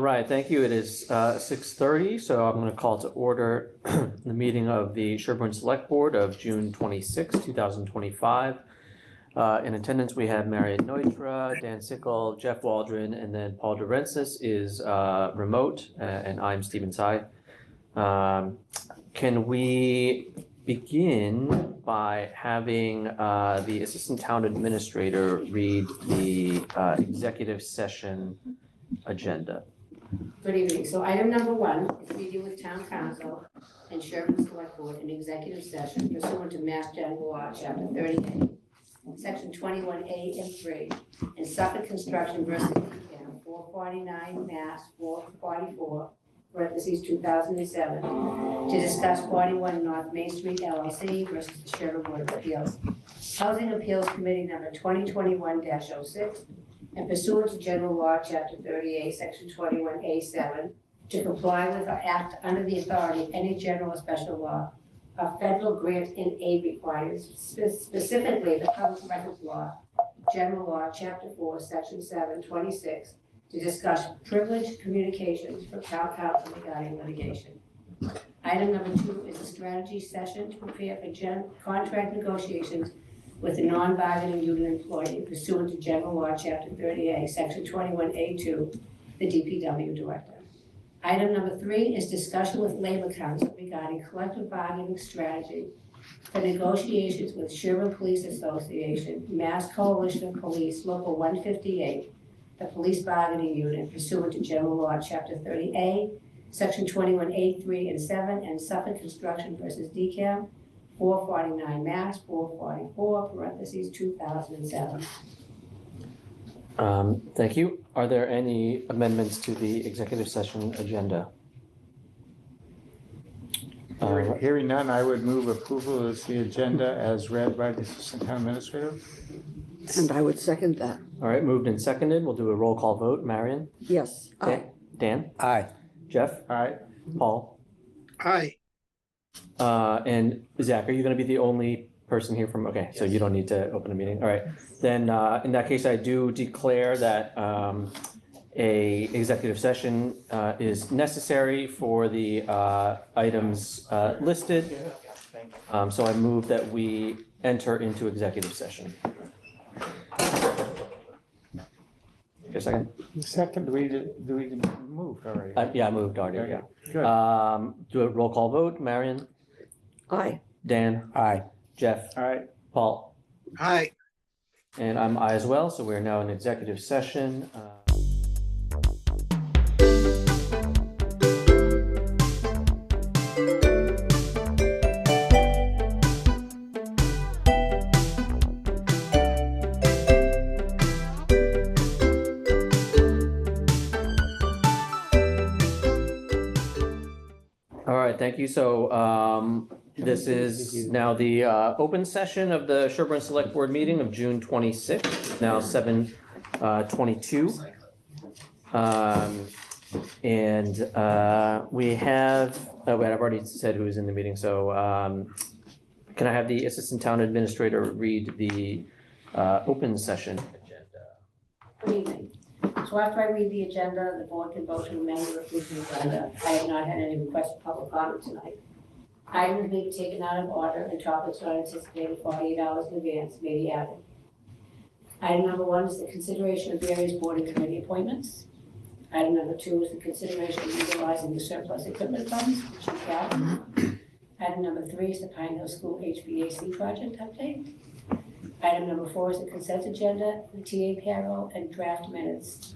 right, thank you. It is 6:30, so I'm going to call to order the meeting of the Sherborn Select Board of June 26, 2025. In attendance, we have Marion Neutra, Dan Sickle, Jeff Waldron, and then Paul DeRensis is remote, and I'm Stephen Tsai. Can we begin by having the Assistant Town Administrator read the executive session agenda? Good evening. So item number 1 is meeting with Town Council and Sherborn Select Board in executive session pursuant to Mass General Law, Chapter 38, Section 21A and 3, and Suffolk Construction versus DCAM, 449 Mass 444, parentheses 2007, to discuss 41 North Main Street LLC versus the Sherborn Board of Appeals. Housing Appeals Committee number 2021-06, and pursuant to General Law, Chapter 38, Section 21A7, to comply with or act under the authority of any general or special law, a federal grant and aid requires, specifically the Public Records Law, General Law, Chapter 4, Section 726, to discuss privileged communications for town council regarding litigation. Item number 2 is a strategy session to prepare for contract negotiations with a non-bargaining union employee pursuant to General Law, Chapter 38, Section 21A2, the DPW Director. Item number 3 is discussion with Labor Council regarding collective bargaining strategy for negotiations with Sherborn Police Association, Mass Coalition of Police, Local 158, the Police Bargaining Unit pursuant to General Law, Chapter 30A, Section 21A, 3 and 7, and Suffolk Construction versus DCAM, 449 Mass 444, parentheses 2007. Thank you. Are there any amendments to the executive session agenda? Hearing none, I would move approval of the agenda as read by the Assistant Town Administrator. And I would second that. All right, moved and seconded. We'll do a roll call vote. Marion? Yes. Aye. Dan? Aye. Jeff? Aye. Paul? Aye. And Zach, are you going to be the only person here from, okay, so you don't need to open a meeting. All right, then in that case, I do declare that a executive session is necessary for the items listed. So I move that we enter into executive session. A second? Second, do we move already? Yeah, I moved already, yeah. Good. Do a roll call vote. Marion? Aye. Dan? Aye. Jeff? Aye. Paul? Aye. And I'm aye as well, so we're now in executive session. All right, thank you. So this is now the open session of the Sherborn Select Board meeting of June 26th, now 7:22. And we have, I've already said who's in the meeting, so can I have the Assistant Town Administrator read the open session agenda? Good evening. So after I read the agenda, the board can vote to amend or approve the agenda. I have not had any requests for public comment tonight. Items may be taken out of order and topics not anticipated 48 hours in advance may be added. Item number 1 is the consideration of various board and committee appointments. Item number 2 is the consideration of utilizing the surplus equipment funds, which you have. Item number 3 is the Pine Hill School HVAC project update. Item number 4 is the consent agenda, the TA payroll, and draft minutes.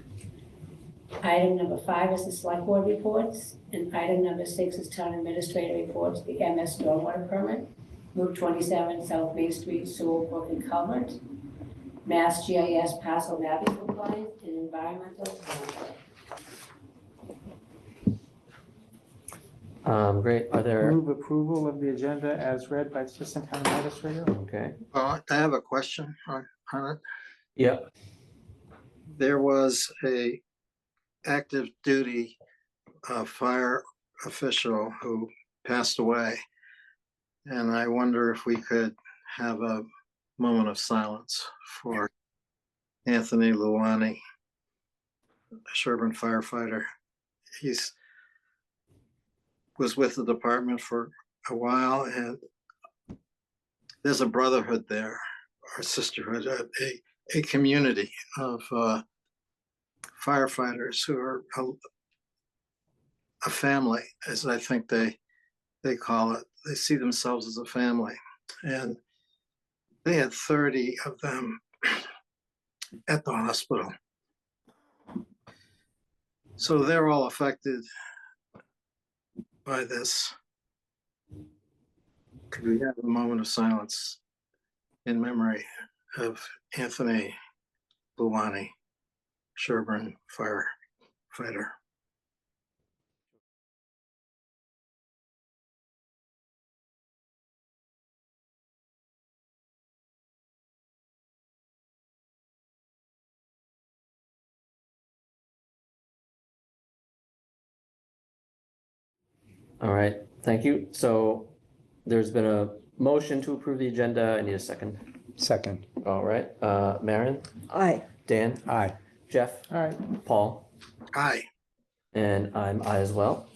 Item number 5 is the select board reports, and item number 6 is town administrator reports, the MS stormwater permit, Route 27 South Main Street, Sewell Brook and Culvert, Mass GIS parcel mapping compliance, and environmental. Great. Are there? Move approval of the agenda as read by the Assistant Town Administrator. Okay. I have a question on it. Yeah. There was a active duty fire official who passed away. And I wonder if we could have a moment of silence for Anthony Luani, a Sherborn firefighter he's was with the department for a while, and there's a brotherhood there, or sisterhood, a community of firefighters who are a family, as I think they call it. They see themselves as a family, and they had 30 of them at the hospital. So they're all affected by this. Could we have a moment of silence in memory of Anthony Luani, Sherborn firefighter? All right, thank you. So there's been a motion to approve the agenda. I need a second. Second. All right, Marion, Aye. Dan, Aye. Jeff, All right. Paul, Aye. and I'm I as well.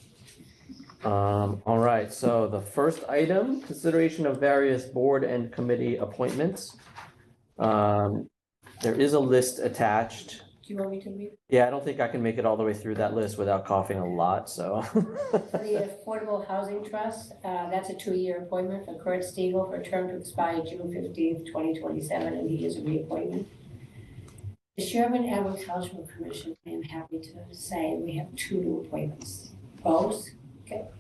All right, so the first item, consideration of various board and committee appointments. There is a list attached. Do you want me to read? Yeah, I don't think I can make it all the way through that list without coughing a lot, so. For the Affordable Housing Trust, that's a 2-year appointment for Kurt Stiegel for a term to expire June 15th, 2027, and he is a reappointment. The Sherborn Agricultural Commission, I am happy to say we have 2 new appointments. Bose,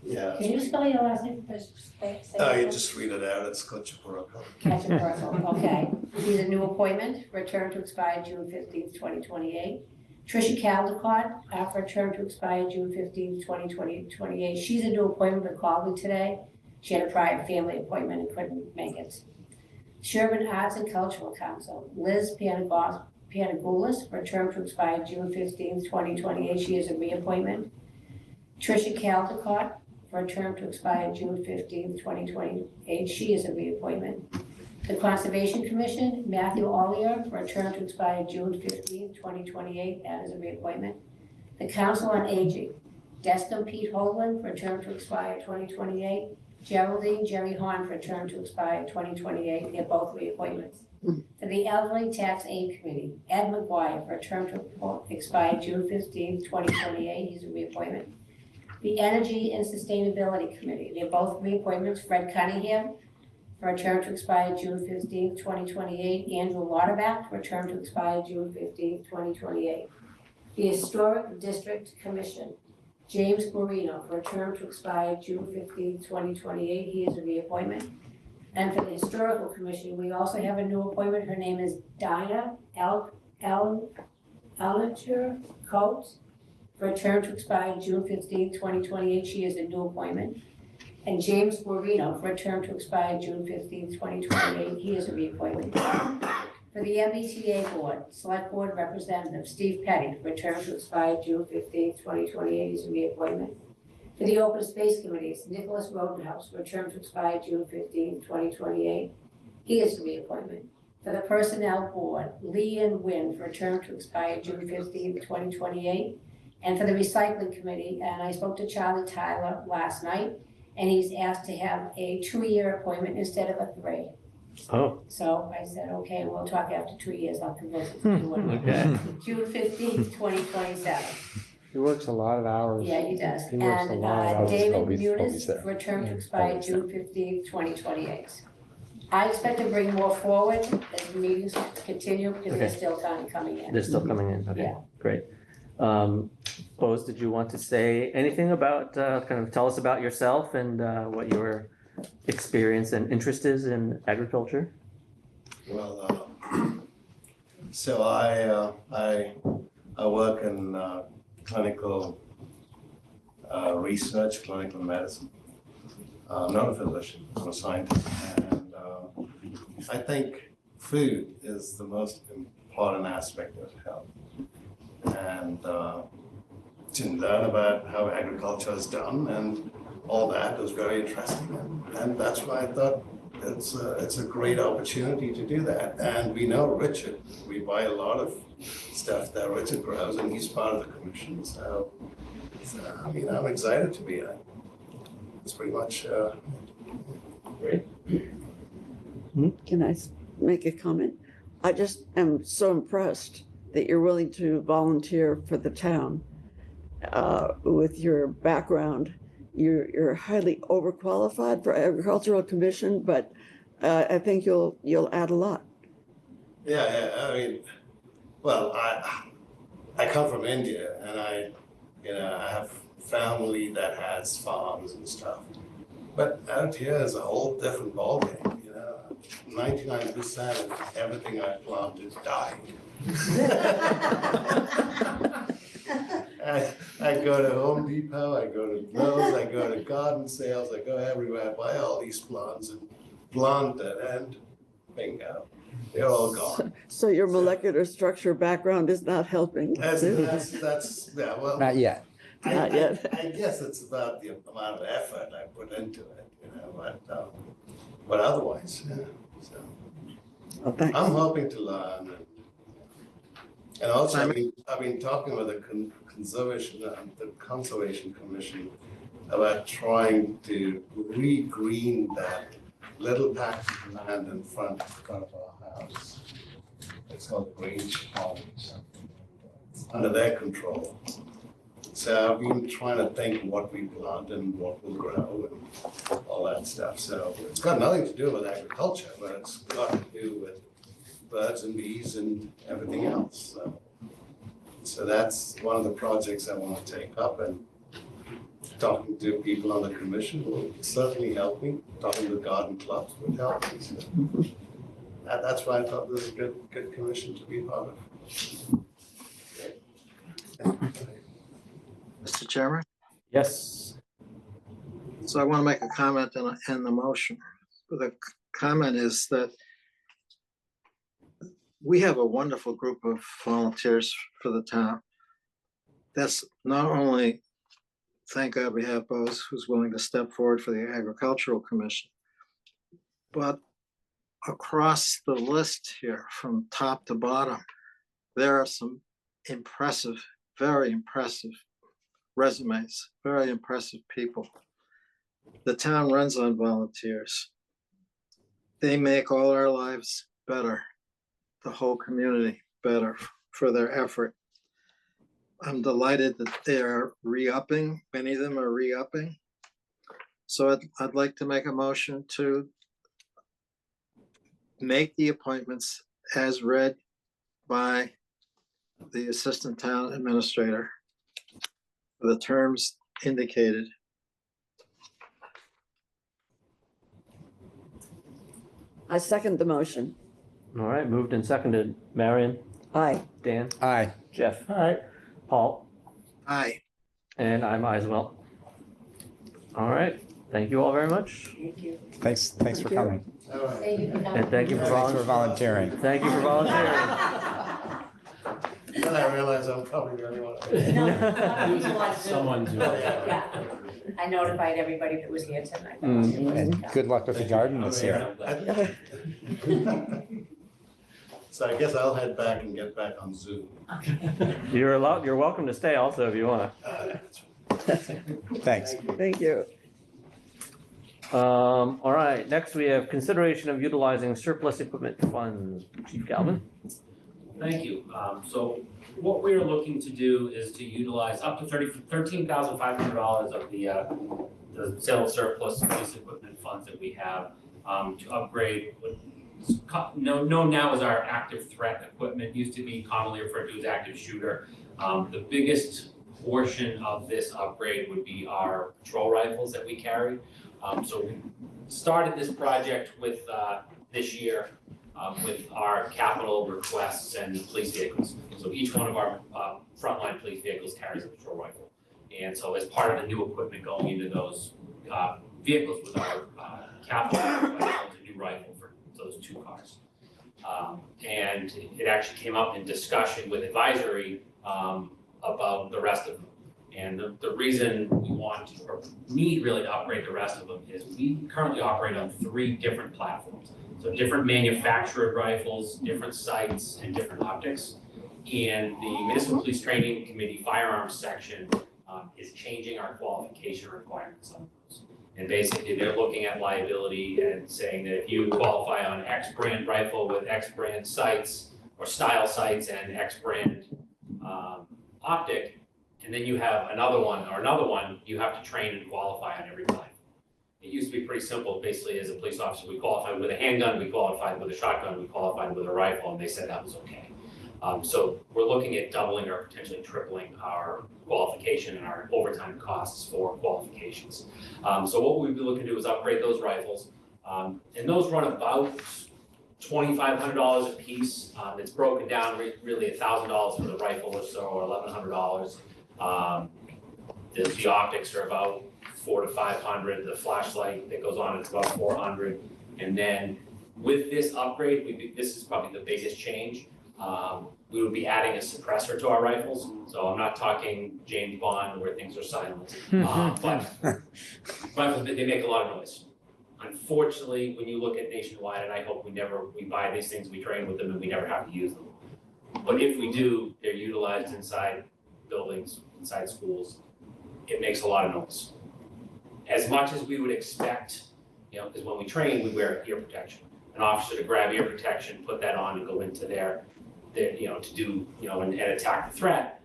Yeah, can you spell your last name? you just read it out, it's Kutchaparaka. Ketchum, okay. He's a new appointment for a term to expire June 15th, 2028. Tricia Caldecott, for a term to expire June 15th, 2028. She's a new appointment but called me today. She had a prior family appointment and couldn't make it. Sherborn Arts and Cultural Council, Liz Panagoulis, for a term to expire June 15th, 2028. She is a reappointment. Tricia Caldecott, for a term to expire June 15th, 2028. She is a reappointment. The Conservation Commission, Matthew Ollier, for a term to expire June 15th, 2028. That is a reappointment. The Council on Aging, Destin Pete Holden, for a term to expire 2028. Geraldine Jerry Horn, for a term to expire 2028. They're both reappointments. For the Elderly Tax Aid Committee, Ed McGuire, for a term to expire June 15th, 2028. He's a reappointment. The Energy and Sustainability Committee, they're both reappointments. Fred Cunningham, for a term to expire June 15th, 2028. Andrew Lauterbach, for a term to expire June 15th, 2028. The Historic District Commission, James Guarino, for a term to expire June 15th, 2028. He is a reappointment. And for the Historical Commission, we also have a new appointment. Her name is Dinah Ellinger Coates, for a term to expire June 15th, 2028. She is a new appointment. And James Guarino, for a term to expire June 15th, 2028. He is a reappointment. For the MBTA Board, Select Board Representative Steve Petty, for a term to expire June 15th, 2028. He's a reappointment. For the Open Space Committees, Nicholas Rodenhouse, for a term to expire June 15th, 2028. He is a reappointment. For the Personnel Board, Lee and Wynn, for a term to expire June 15th, 2028. And for the Recycling Committee, and I spoke to Charlie Tyler last night, and he's asked to have a 2-year appointment instead of a 3. Oh, So I said, okay, we'll talk after 2 years, I'll convince him to do it. okay. June 15th, 2027. He works a lot of hours. Yeah, he does. He works a And lot of hours. David always Muniz, there. for a term to Yeah, expire always June 15th, 2028. I expect to bring more forward as the meetings continue, because there's Okay. still time coming in. They're still coming in, okay, Yeah. great. Bose, did you want to say anything about, kind of tell us about yourself and what your experience and interest is in agriculture? Well, so I work in clinical research, clinical medicine. I'm not a physician, I'm a scientist, and I think food is the most important aspect of health. And to learn about how agriculture is done and all that was very interesting, and that's why I thought it's a great opportunity to do that. And we know Richard, we buy a lot of stuff that Richard grows, and he's part of the commission, so I mean, I'm excited to be there. It's pretty much great. Can I make a comment? I just am so impressed that you're willing to volunteer for the town. With your background, you're highly overqualified for agricultural commission, but I think you'll add a lot. Yeah, I mean, well, I come from India, and I have family that has farms and stuff. But out here is a whole different ballgame, 99% of everything I planted died. I go to Home Depot, I go to Lowe's, I go to garden sales, I go everywhere, I buy all these plants and plant it, and bingo, they're all gone. So your molecular structure background is not helping. That's yeah, well. Not yet. Not yet. I guess it's about the amount of effort I put into it, but otherwise, yeah. So Oh, thanks. I'm hoping to learn, and also I've been talking with the Conservation Commission about trying to re-green that little patch of land in front of our house. It's called the Grange Pond, under their control. So I've been trying to think what we plant and what will grow and all that stuff. So it's got nothing to do with agriculture, but it's got to do with birds and bees and everything else. So that's one of the projects I want to take up, and talking to people on the commission will certainly help me. Talking to garden clubs would help me. So that's why I thought this is a good commission to be part of. Mr. Chairman, Yes. so I want to make a comment in the motion. The comment is that we have a wonderful group of volunteers for the town. That's not only, thank God we have Bose who's willing to step forward for the Agricultural Commission, but across the list here from top to bottom, there are some impressive, very impressive resumes, very impressive people. The town runs on volunteers. They make all our lives better, the whole community better for their effort. I'm delighted that they're re-upping, many of them are re-upping. So I'd like to make a motion to make the appointments as read by the Assistant Town Administrator for the terms indicated. I second the motion. All right, moved and seconded. Marion, Aye. Dan, Aye. Jeff. All right. Paul, Aye. and I'm I as well. All right, thank you all very much. Thank you. Thanks for Thank you. coming. All right. Thank you for And coming. thank you for Thanks for volunteering. volunteering. Thank you for volunteering. Then I realize I'm probably the only one. Someone's. Yeah, I notified everybody that was here tonight. And good luck with the garden this year. So I guess I'll head back and get back on Zoom. You're welcome to stay also if you want. Thanks. Thank you. All right, next we have consideration of utilizing surplus equipment funds. Chief Galvin. Thank you. So what we're looking to do is to utilize up to $13,500 of the sale surplus police equipment funds that we have to upgrade what's known now as our active threat equipment. Used to be commonly referred to as active shooter. The biggest portion of this upgrade would be our patrol rifles that we carry. So we started this project with this year with our capital requests and police vehicles. So each one of our frontline police vehicles carries a patrol rifle. And so as part of the new equipment going into those vehicles with our capital request, a new rifle for those two cars. And it actually came up in discussion with advisory about the rest of them. And the reason we want to, or need really to upgrade the rest of them is we currently operate on 3 different platforms. So different manufactured rifles, different sights, and different optics. And the Municipal Police Training Committee firearms section is changing our qualification requirements on those. And basically, they're looking at liability and saying that if you qualify on X brand rifle with X brand sights or style sights and X brand optic, and then you have another one, you have to train and qualify on every rifle. It used to be pretty simple. Basically, as a police officer, we qualified with a handgun, we qualified with a shotgun, we qualified with a rifle, and they said that was okay. So we're looking at doubling or potentially tripling our qualification and our overtime costs for qualifications. So what we'd be looking to do is upgrade those rifles. And those run about $2,500 a piece. It's broken down really $1,000 for the rifle or so, or $1,100. The optics are about $400 to $500. The flashlight that goes on, it's about $400. And then with this upgrade, this is probably the biggest change. We would be adding a suppressor to our rifles. So I'm not talking James Bond where things are silent, but rifles, they make a lot of noise. Unfortunately, when you look at nationwide, and I hope we buy these things, we train with them, and we never have to use them. But if we do, they're utilized inside buildings, inside schools. It makes a lot of noise. As much as we would expect, because when we train, we wear ear protection. An officer to grab ear protection, put that on, and go into their to do, and attack the threat,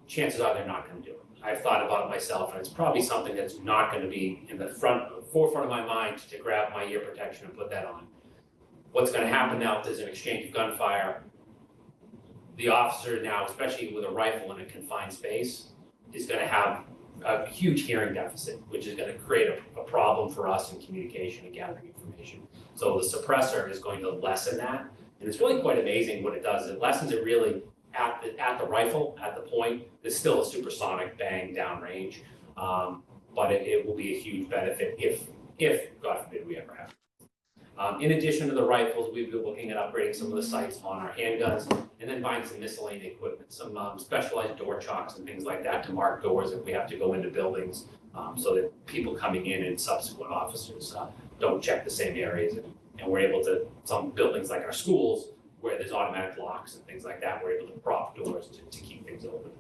chances are they're not going to do it. I've thought about it myself, and it's probably something that's not going to be in the forefront of my mind to grab my ear protection and put that on. What's going to happen now if there's an exchange of gunfire, the officer now, especially with a rifle in a confined space, is going to have a huge hearing deficit, which is going to create a problem for us in communication and gathering information. So the suppressor is going to lessen that. And it's really quite amazing what it does. It lessens it really at the rifle, at the point. There's still a supersonic bang downrange, but it will be a huge benefit if God forbid we ever have it. In addition to the rifles, we've been looking at upgrading some of the sights on our handguns and then buying some miscellaneous equipment, some specialized door chocks and things like that to mark doors if we have to go into buildings, so that people coming in and subsequent officers don't check the same areas. And we're able to, some buildings like our schools, where there's automatic locks and things like that, we're able to prop doors to keep things open.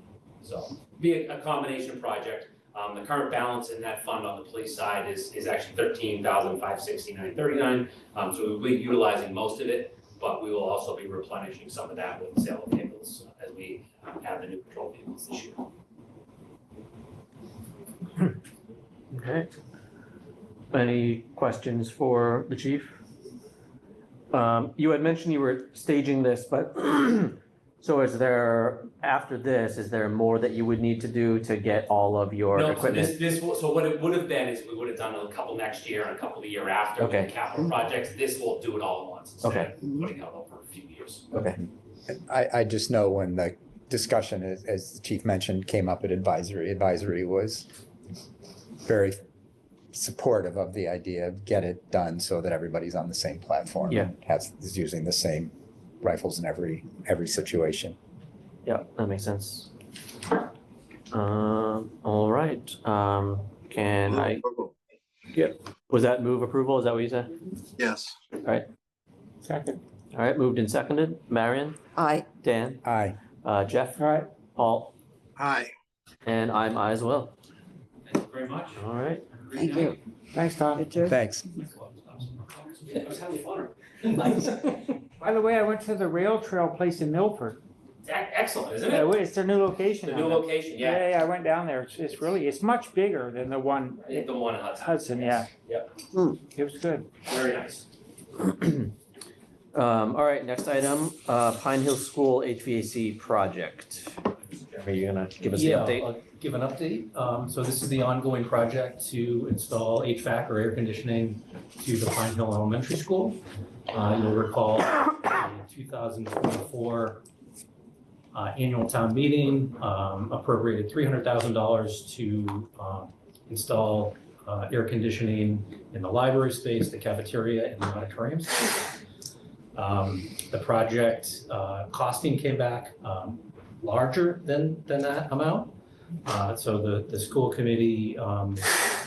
So be a combination project. The current balance in that fund on the police side is actually $13,569.39. So we'll be utilizing most of it, but we will also be replenishing some of that with the sale of vehicles as we add the new patrol vehicles this year. Okay. Any questions for the chief? You had mentioned you were staging this, but so after this, is there more that you would need to do to get all of your equipment? So what it would have been is we would have done a couple next year and a couple the year after with the capital projects. This will do it all at once instead of putting it out over a few years. Okay. I just know when the discussion, as the chief mentioned, came up at advisory was very supportive of the idea of get it done so that everybody's on the same platform. Yeah. Is using the same rifles in every situation. Yeah, that makes sense. All right. Can I? Was that move approval? Is that what you said? Yes. All right. Second. All right. Moved and seconded. Marion, Aye. Dan, Aye. Jeff, All right. Paul, Aye. and I'm I as well. Thank you very much. All right. Thank you. Thanks, Tom. You too. Thanks. It was having fun. By the way, I went to the rail trail place in Milford. Excellent, isn't Yeah, it? it's their new location. The new location, yeah. Yeah, I went down there. It's much bigger than the one The one in Hudson. Hudson, yeah. Yep, It was good. very nice. All right. Next item, Pine Hill School HVAC project. Are you gonna give us the update? I'll give an update. So this is the ongoing project to install HVAC or air conditioning to the Pine Hill Elementary School. You'll recall the 2024 annual town meeting appropriated $300,000 to install air conditioning in the library space, the cafeteria, and the auditorium space. The project costing came back larger than that amount. So the school committee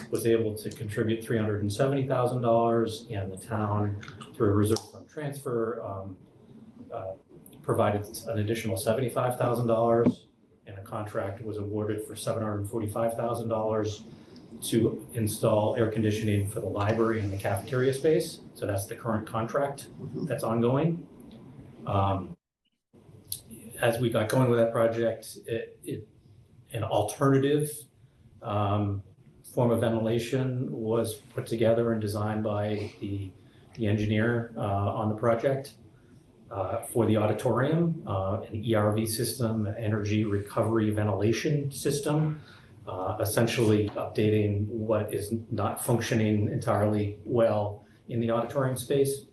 was able to contribute $370,000, and the town, through a reserve fund transfer, provided an additional $75,000, and a contract was awarded for $745,000 to install air conditioning for the library and the cafeteria space. So that's the current contract that's ongoing. As we got going with that project, an alternative form of ventilation was put together and designed by the engineer on the project for the auditorium, an ERV system, an energy recovery ventilation system, essentially updating what is not functioning entirely well in the auditorium space.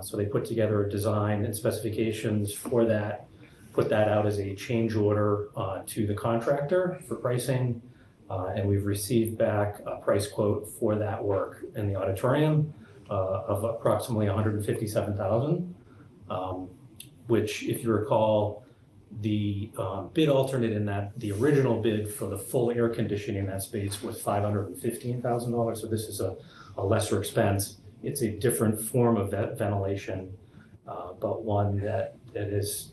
So they put together a design and specifications for that, put that out as a change order to the contractor for pricing. And we've received back a price quote for that work in the auditorium of approximately $157,000, which, if you recall, the bid alternate in that, the original bid for the full air conditioning in that space was $515,000. So this is a lesser expense. It's a different form of that ventilation, but one that is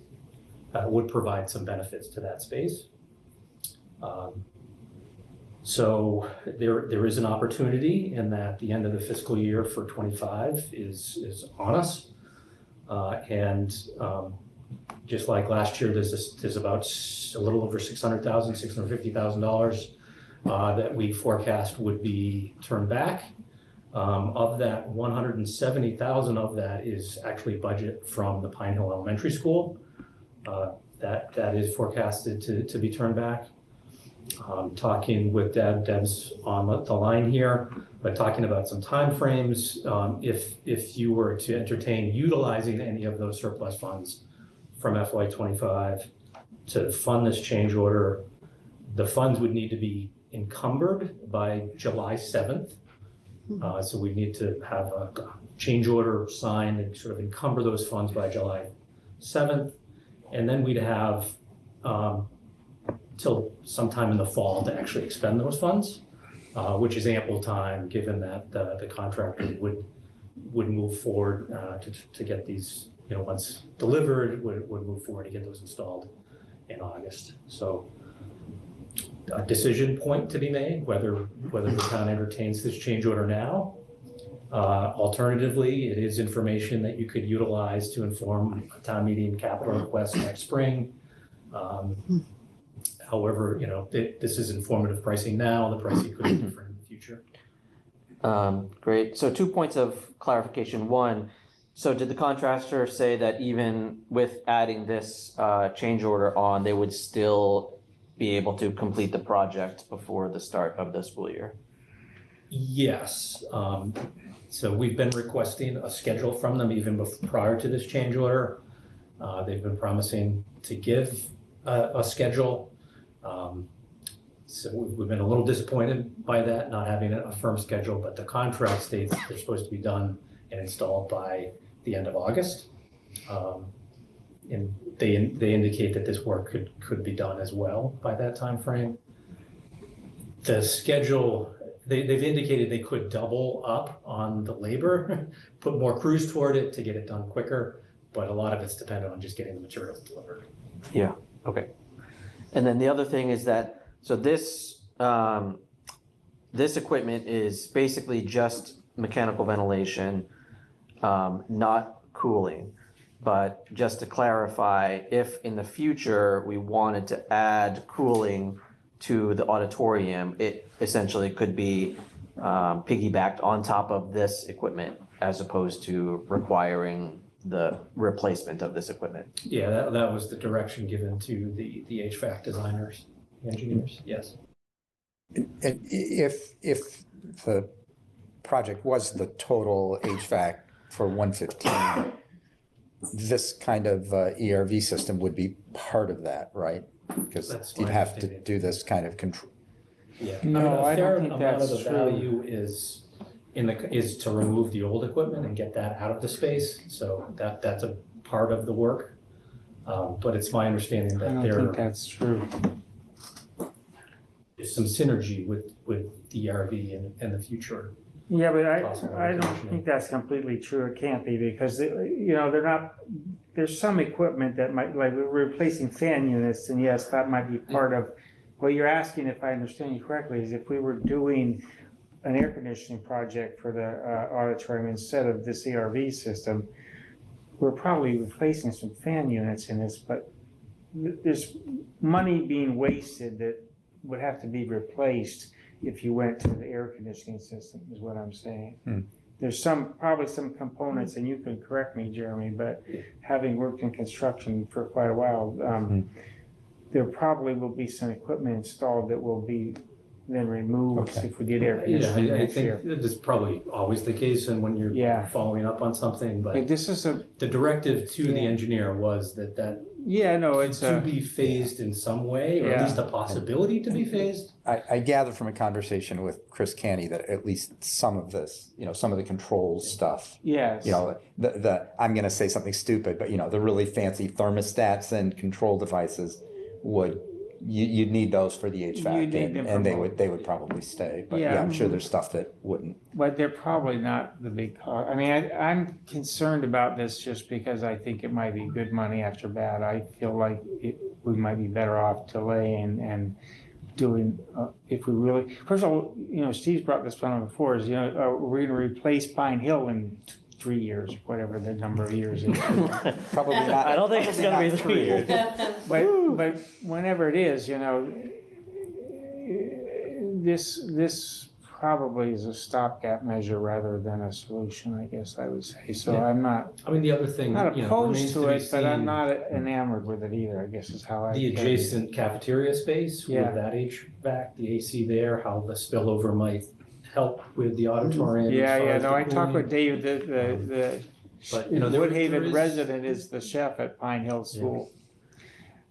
would provide some benefits to that space. So there is an opportunity in that the end of the fiscal year for 25 is on us. Just like last year, there's about a little over $600,000, $650,000 that we forecast would be turned back. Of that, $170,000 of that is actually budget from the Pine Hill Elementary School. That is forecasted to be turned back. Talking with Deb's on the line here, but talking about some timeframes. If you were to entertain utilizing any of those surplus funds from FY25 to fund this change order, the funds would need to be encumbered by July 7th. So we need to have a change order signed and sort of encumber those funds by July 7th. And then we'd have till sometime in the fall to actually expend those funds, which is ample time given that the contractor would move forward to get these, once delivered, would move forward to get those installed in August. So a decision point to be made, whether the town entertains this change order now. Alternatively, it is information that you could utilize to inform a town meeting capital request next spring. However, this is informative pricing now. The pricing could be different in the future. Great. So 2 points of clarification. One, so did the contractor say that even with adding this change order on, they would still be able to complete the project before the start of the school year? Yes. So we've been requesting a schedule from them even prior to this change order. They've been promising to give a schedule. So we've been a little disappointed by that, not having a firm schedule, but the contract states they're supposed to be done and installed by the end of August. And they indicate that this work could be done as well by that time frame. The schedule, they've indicated they could double up on the labor, put more crews toward it to get it done quicker, but a lot of it's dependent on just getting the materials delivered. Yeah, okay. And then the other thing is that, so this equipment is basically just mechanical ventilation, not cooling. But just to clarify, if in the future we wanted to add cooling to the auditorium, it essentially could be piggybacked on top of this equipment as opposed to requiring the replacement of this equipment. Yeah, that was the direction given to the HVAC designers, engineers, yes. And if the project was the total HVAC for 115, this kind of ERV system would be part of that, right? Because That's you'd my have to understanding. do this kind of control. Yeah. No, I A fair don't think amount of that's the true. value is to remove the old equipment and get that out of the space. So that's a part of the work. But it's my understanding I that don't there think that's true. is some synergy with the ERV and the future. Yeah, but Possible I don't conditioning. think that's completely true. It can't be because, they're not there's some equipment that might, like we're replacing fan units, and yes, that might be part of what you're asking, if I understand you correctly, is if we were doing an air conditioning project for the auditorium instead of this ERV system, we're probably replacing some fan units in this, but there's money being wasted that would have to be replaced if you went to the air conditioning system, is what I'm saying. There's probably some components, and you can correct me, Jeremy, but having worked in construction for quite a while, there probably will be some equipment installed that will be then removed Okay. if we did air Yeah, conditioning I next think year. that's probably always the case, and when you're Yeah. following up on something, But but this is the directive to the Yeah. engineer was that it's to be phased in some way, or at Yeah. least a possibility to be phased. I gather from a conversation with Chris Canny that at least some of this, some of the controls stuff, yes. I'm gonna say something stupid, but the really fancy thermostats and control devices you'd need those for the You'd HVAC, need them for and they both. would probably stay, but Yeah. I'm sure there's stuff that wouldn't. But they're probably not the big cost. I mean, I'm concerned about this just because I think it might be good money after bad. I feel like we might be better off delaying and doing, if we really, first of all, Steve's brought this one up before, is, we're gonna replace Pine Hill in 3 years, whatever the number of years is. Probably not. I don't think it's gonna be 3 years. But whenever it is, this probably is a stopgap measure rather than a solution, I guess I would say. So Yeah. I'm not I mean, the other thing, opposed remains to to be it, but I'm seen, not enamored with it either, I guess is how I. the adjacent cafeteria space Yeah. with that HVAC, the AC there, how the spillover might help with the auditorium. as far as No, the I talked cooling. with David, the But, there Woodhaven is- resident is the chef at Pine Hill School.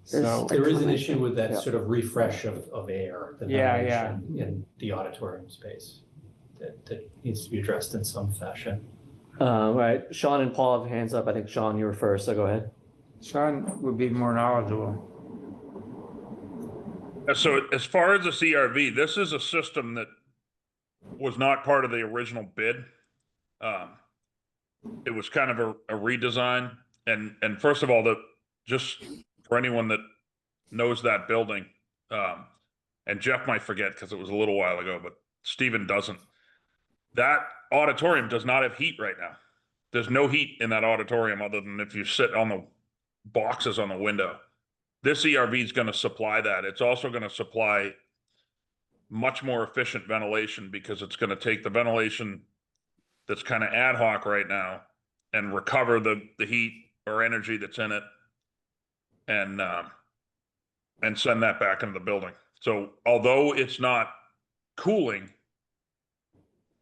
So, There is an issue with that Yeah. sort of refresh of air, the Yeah, ventilation in the auditorium space that needs to be addressed in some fashion. All right, Sean and Paul have hands up. I think Sean, you were first, so go ahead. Sean would be more knowledgeable. So as far as the CRV, this is a system that was not part of the original bid. It was kind of a redesign, and first of all, just for anyone that knows that building, and Jeff might forget because it was a little while ago, but Stephen doesn't. That auditorium does not have heat right now. There's no heat in that auditorium other than if you sit on the boxes on the window. This ERV is going to supply that. It's also going to supply much more efficient ventilation because it's going to take the ventilation that's kind of ad hoc right now and recover the heat or energy that's in it and send that back into the building. So although it's not cooling,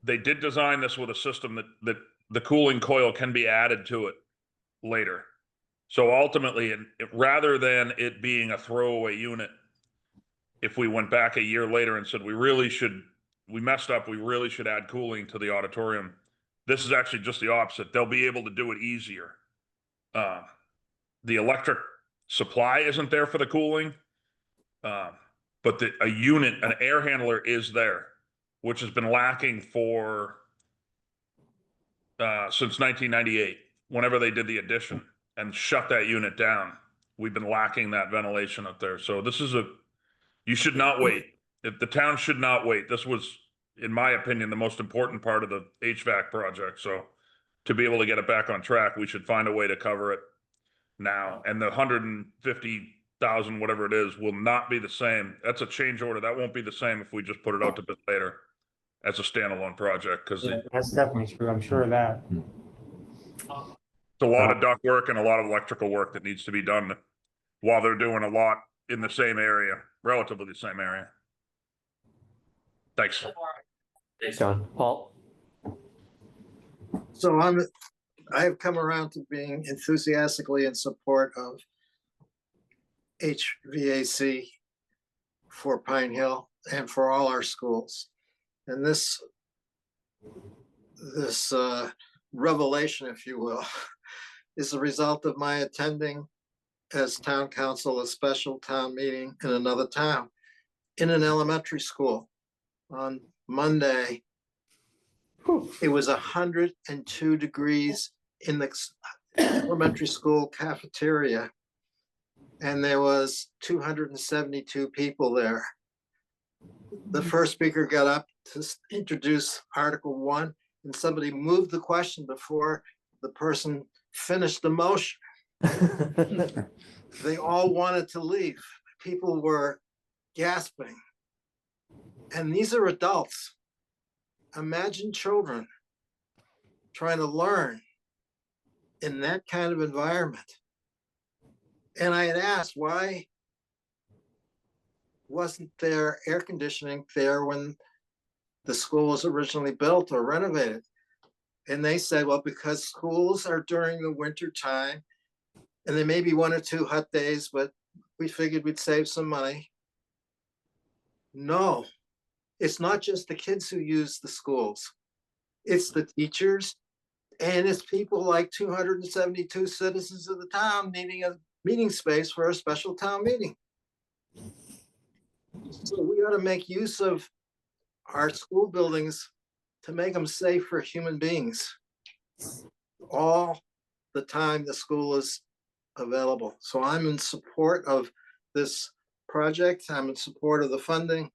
they did design this with a system that the cooling coil can be added to it later. So ultimately, rather than it being a throwaway unit, if we went back a year later and said, we messed up, we really should add cooling to the auditorium, this is actually just the opposite. They'll be able to do it easier. The electric supply isn't there for the cooling, but a unit, an air handler is there, which has been lacking since 1998, whenever they did the addition and shut that unit down. We've been lacking that ventilation up there. So you should not wait. If the town should not wait. This was, in my opinion, the most important part of the HVAC project. So to be able to get it back on track, we should find a way to cover it now. And the 150,000, whatever it is, will not be the same. That's a change order. That won't be the same if we just put it out to bid later as a standalone project, because That's definitely true. I'm sure of that. it's a lot of duct work and a lot of electrical work that needs to be done while they're doing a lot in the same area, relatively the same area. Thanks. Thanks, John. Paul? So I have come around to being enthusiastically in support of HVAC for Pine Hill and for all our schools. And this revelation, if you will, is the result of my attending as town council a special town meeting in another town, in an elementary school. On Monday, it was 102 degrees elementary school cafeteria. And there was 272 people there. The first speaker got up to introduce Article 1, and somebody moved the question before the person finished the motion. They all wanted to leave. People were gasping. And these are adults. Imagine children trying to learn in that kind of environment. And I had asked, why wasn't there air conditioning there when the school was originally built or renovated? And they said, well, because schools are during the winter time, and there may be 1 or 2 hot days, but we figured we'd save some money. No, it's not just the kids who use the schools. It's the teachers, and it's people like 272 citizens of the town needing a meeting space for a special town meeting. So we ought to make use of our school buildings to make them safe for human beings all the time the school is available. So I'm in support of this project. I'm in support of the funding.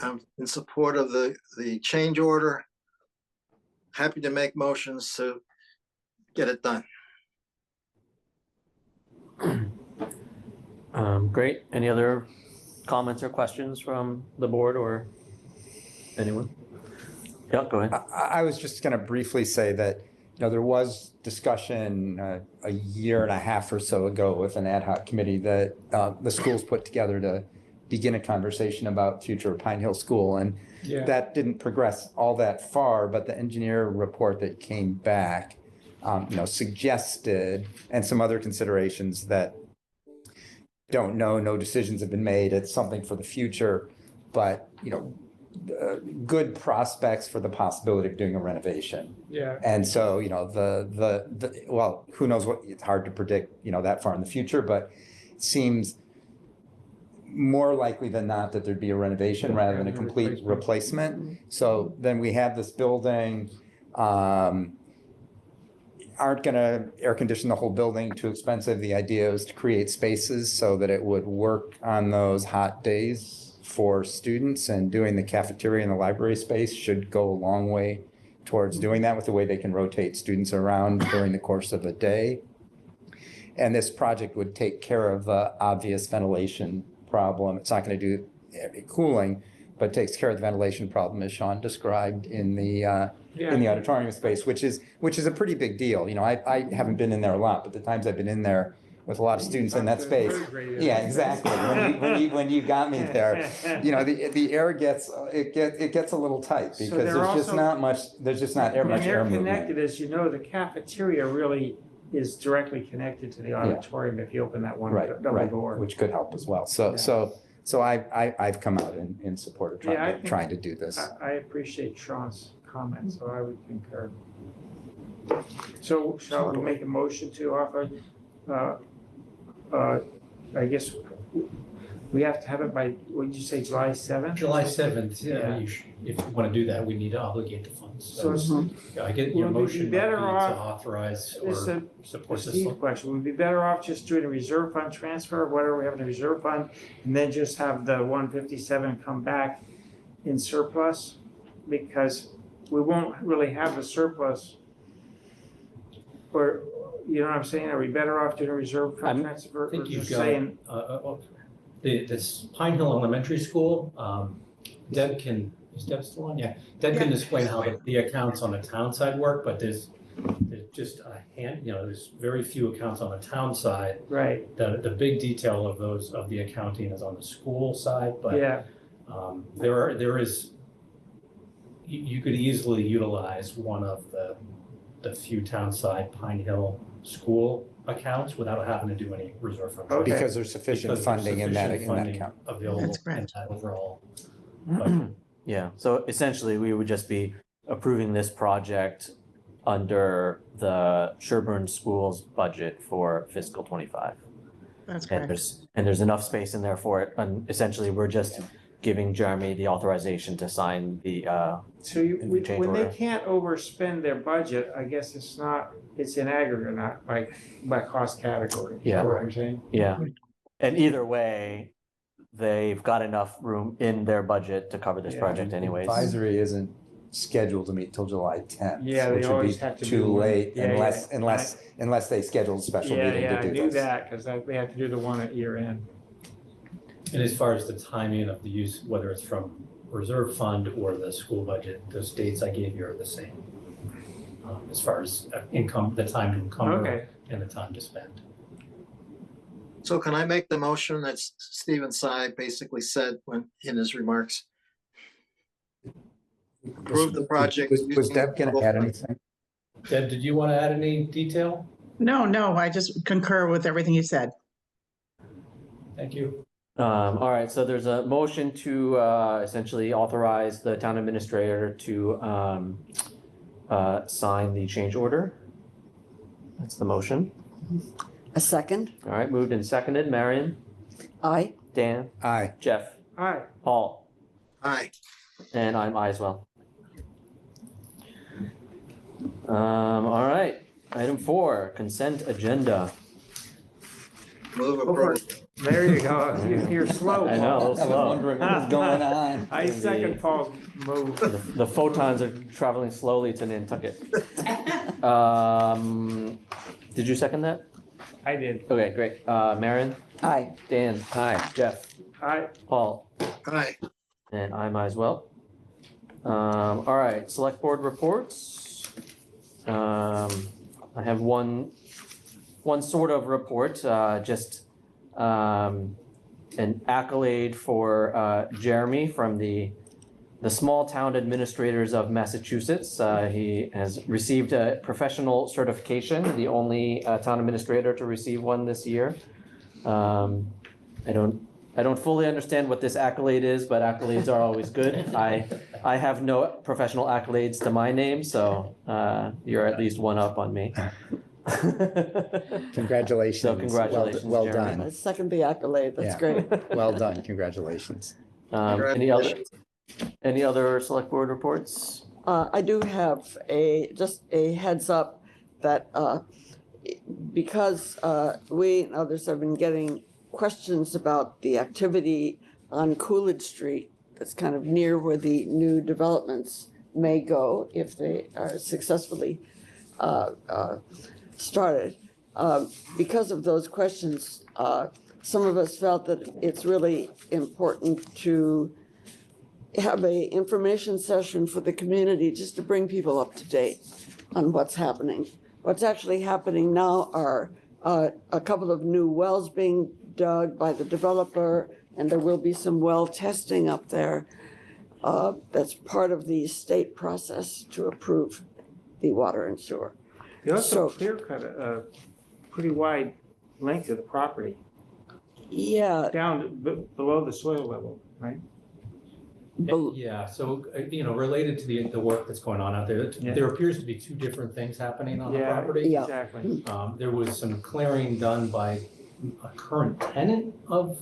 I'm in support of the change order. Happy to make motions to get it done. Great. Any other comments or questions from the board or anyone? Yeah, go ahead. I was just going to briefly say that, there was discussion a year and a half or so ago with an ad hoc committee that the schools put together to begin a conversation about future of Pine Hill School. And that didn't progress all that far, but the engineer report that came back, suggested, and some other considerations that don't know, no decisions have been made. It's something for the future, but, good prospects for the possibility of doing a renovation. Yeah. And so, well, who knows what, it's hard to predict, that far in the future, but it seems more likely than not that there'd be a renovation rather than a complete replacement. So then we have this building, aren't gonna air condition the whole building, too expensive. The idea is to create spaces so that it would work on those hot days for students, and doing the cafeteria and the library space should go a long way towards doing that with the way they can rotate students around during the course of a day. And this project would take care of the obvious ventilation problem. It's not going to do cooling, but takes care of the ventilation problem as Sean described in the auditorium space, which is a pretty big deal. I haven't been in there a lot, but the times I've been in there with a lot of students in that space. Yeah, exactly. When you got me there, the air gets a little tight because there's just not much air much air movement. Connected, as you know, the cafeteria really is directly connected to the auditorium if you open that one double door. Which could help as well. So I've come out in support of trying to do this. I appreciate Sean's comment, so I would concur. So shall we make a motion to offer, I guess we have to have it by, what did you say, July 7th? July 7th, Yeah. if you want to do that, we need to obligate the funds. So I get your Would we be motion better to off- authorize It's or a support this. Steve question, would we be better off just doing a reserve fund transfer, whatever we have in a reserve fund, and then just have the 157 come back in surplus? Because we won't really have the surplus. Or, you know what I'm saying, are we better off doing a reserve fund transfer? I think or you've just got, saying, this Pine Hill Elementary School, Deb is Deb still on? Yeah, Deb can explain how the accounts on the town side work, but there's just a there's very few accounts on the town side. right, The big detail of the accounting is on the school side, but yeah, there is, you could easily utilize one of the few town side Pine Hill school accounts without having to do any reserve fund. Okay. Because there's sufficient funding in that funding account. available That's in correct. that overall budget. Yeah, so essentially we would just be approving this project under the Sherborn Schools budget for fiscal 25. That's And correct. there's enough space in there for it. And essentially we're just giving Jeremy the authorization to sign the, So you, And change when they order. can't overspend their budget, I guess it's in aggregate, not by cost category. Is that Yeah. what you're saying? yeah. And either way, they've got enough room in their budget to cover this Yeah. project anyways. Advisory isn't scheduled to meet till July 10th. Yeah, they which would be always have to do too one. late Yeah, unless they schedule a special Yeah, meeting yeah, to I do knew this. that, because they have to do the one at year end. And as far as the timing of the use, whether it's from reserve fund or the school budget, those dates I gave you are the same. As far as income, the time to encumber Okay, and the time to spend. So can I make the motion that Stephen Tsai basically said when, in his remarks? Approve the project. Was using Deb gonna Google add Funds. anything? Deb, did you want to add any detail? No, I just concur with everything you said. Thank you. All right, so there's a motion to essentially authorize the town administrator to sign the change order. That's the motion. A second? All right, moved and seconded. Marion, Aye. Dan, Aye. Jeff, all right. Paul, Aye, and I'm I as well. All right, item 4, consent agenda. move Go for approval. it. There you go. You're slow. I know, a little Paul. slow. wondering what was going on. I second Paul's move. The photons are traveling slowly to Nantucket. Did you second that? I did. Okay, great. Marion, Aye. Dan, hi, Jeff, I, Paul, Aye, and I might as well. All right, select board reports. I have one sort of report, just an accolade for Jeremy from the Small Town Administrators of Massachusetts. He has received a professional certification, the only town administrator to receive one this year. I don't fully understand what this accolade is, but accolades are always good. I have no professional accolades to my name, so you're at least one up on me. Congratulations. So congratulations, Well Jeremy. I done. second the accolade. That's Yeah. great. Well done. Congratulations. congratulations. Any other select board reports? I do have just a heads up that because we and others have been getting questions about the activity on Coolidge Street that's kind of near where the new developments may go if they are successfully started. Because of those questions, some of us felt that it's really important to have a information session for the community just to bring people up to date on what's happening. What's actually happening now are a couple of new wells being dug by the developer, and there will be some well testing up there. That's part of the state process to approve the water and sewer. they also So- clear cut a pretty wide length of the property, Yeah, down below the soil level, right? Yeah, so, related to the work that's going on out there, Yeah. there appears to be two different things happening on the Yeah, property. Yeah. exactly. There was some clearing done by a current tenant of